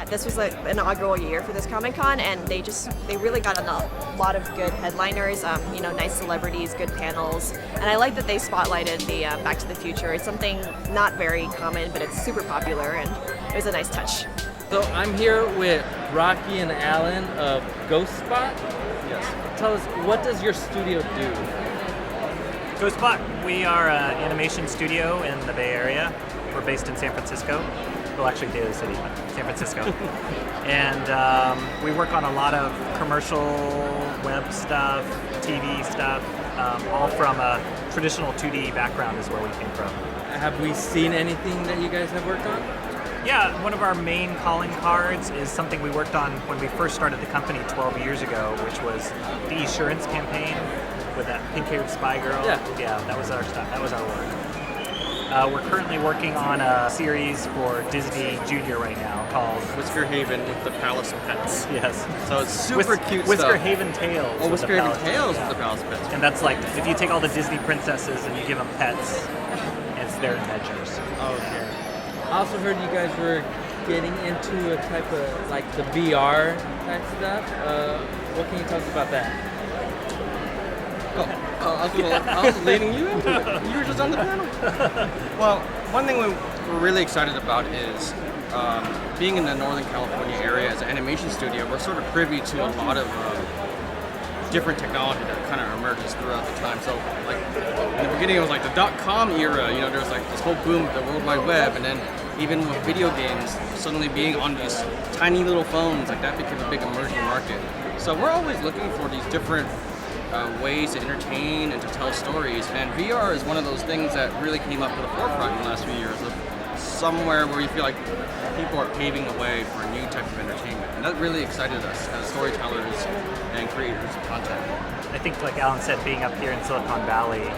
This was like an inaugural year for this Comic-Con, and they really got a lot of good headliners, nice celebrities, good panels, and I like that they spotlighted the Back to the Future. It's something not very common, but it's super popular, and it was a nice touch. So I'm here with Rocky and Alan of GhostBot. Yes. Tell us, what does your studio do? GhostBot, we are an animation studio in the Bay Area. We're based in San Francisco. Well, actually Daly City, but San Francisco. And we work on a lot of commercial web stuff, TV stuff, all from a traditional 2D background is where we came from. Have we seen anything that you guys have worked on? Yeah, one of our main calling cards is something we worked on when we first started the company 12 years ago, which was the Assurance campaign with that pink-haired spy girl. Yeah, that was our stuff. That was our work. We're currently working on a series for Disney Junior right now called Whisker Haven with the Palace Pets. Yes. So it's super cute Whisker stuff. Haven Tales. Oh, with the Whisker Haven Palace Tales Pets, with the Palace Pets. And that's like, if you take all the Disney princesses and you give them pets, it's their adventures. Okay. I also heard you guys were getting into a type of, like, the VR type stuff. What can you tell us about that? I was leading you into it. You were just on the panel. Well, one thing we're really excited about is being in the Northern California area as an animation studio, we're sort of privy to a lot of different technology that kind of emerges throughout the time. So, like, in the beginning it was like the .com era, there was like this whole boom of the World Wide Web, and then even with video games suddenly being on these tiny little phones, like that became a big emerging market. So we're always looking for these different ways to entertain and to tell stories, and VR is one of those things that really came up to the forefront in the last few years of somewhere where you feel like people are paving the way for a new type of entertainment, and that really excited us as storytellers and creators of content. I think, like Alan said, being up here in Silicon Valley,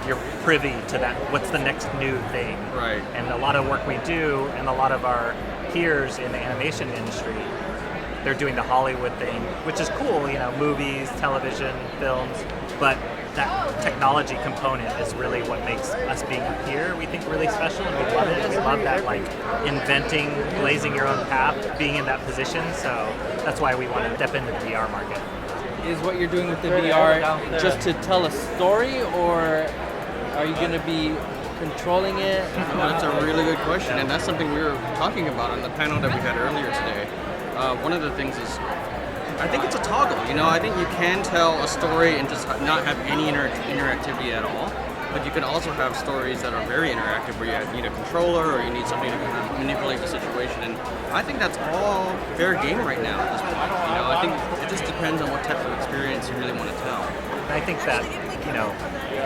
you're privy to that, what's the next new thing. Right. And a lot of work we do, and a lot of our peers in the animation industry, they're doing the Hollywood thing, which is cool, movies, television, films, but that technology component is really what makes us being up here, we think, really special, and we love it. We love that, like, inventing, blazing your own path, being in that position, so that's why we want to step into the VR market. Is what you're doing with the VR just to tell a story, or are you going to be controlling it? Well, that's a really good question, and that's something we were talking about on the panel that we had earlier today. One of the things is, I think it's a toggle. I think you can tell a story and just not have any interactivity at all. But you can also have stories that are very interactive, where you need a controller or you need something to manipulate the situation. And I think that's all fair game right now at this point. I think it just depends on what type of experience you really want to tell. And I think that,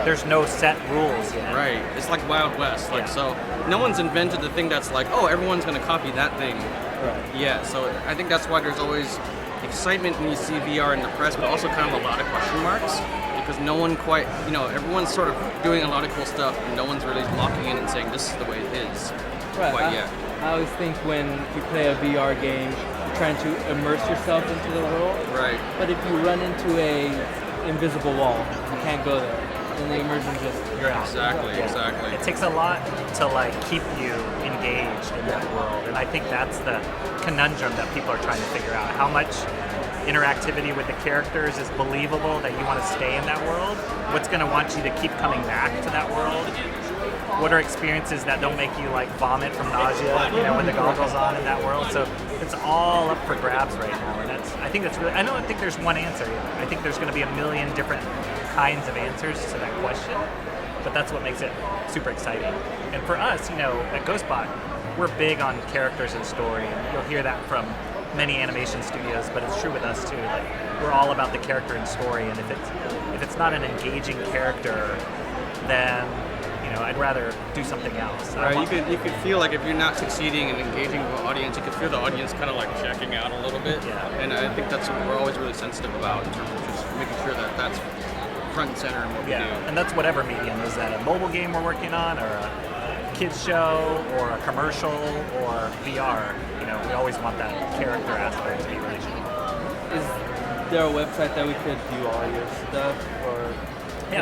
there's no set rules yet. Right. It's like Wild West. So no one's invented the thing that's like, oh, everyone's going to copy that thing. Right. Yeah, so I think that's why there's always excitement when you see VR in the press, but also kind of a lot of question marks, because no one quite, everyone's sort of doing a lot of cool stuff, and no one's really locking in and saying this is the way it is quite yet. I always think when you play a VR game, you're trying to immerse yourself into the world. Right. But if you run into a invisible wall, you can't go there. And the immersion you're out. Exactly. It takes a lot to, like, keep you engaged in that world, and I think that's the conundrum that people are trying to figure out. How much interactivity with the characters is believable that you want to stay in that world? What's going to want you to keep coming back to that world? What are experiences that don't make you, like, vomit from nausea, when the goggles on in that world? So it's all up for grabs right now, and I don't think there's one answer yet. I think there's going to be a million different kinds of answers to that question, but that's what makes it super exciting. And for us, at GhostBot, we're big on characters and story, and you'll hear that from many animation studios, but it's true with us too. Like, we're all about the character and story, and if it's not an engaging character, then I'd rather do something else. Right, you could feel like if you're not succeeding in engaging the audience, you could feel the audience kind of like checking out a little bit. Yeah. And I think that's what we're always really sensitive about, in terms of just making sure that that's front and center in what we do. And that's whatever medium. Is that a mobile game we're working on, or a kids show, or a commercial, or VR? We always want that character aspect to be really cool. Is there a website that we could view all your stuff, or?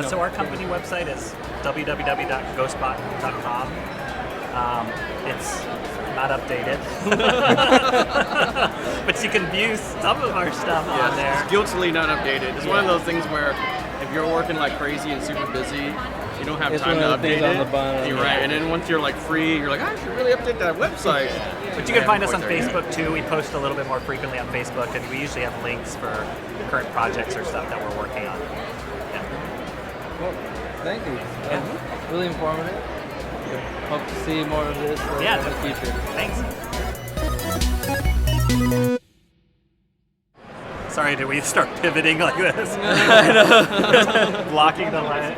So our company website is www.ghostbot.com. It's not updated. But you can view some of our stuff on there. It's guiltily not updated. It's one of those things where if you're working like crazy and super busy, you don't have It's time one to of the update things on it. the bottom. You're right. And then once you're like free, you're like, I should really update that website. But you can find us on Facebook too. We post a little bit more frequently on Facebook, and we usually have links for current projects or stuff that we're working on. Yeah. Well, thank you. Really informative. Hope to see more of this in the future. Thanks. Sorry, did we start pivoting like this? Blocking the line.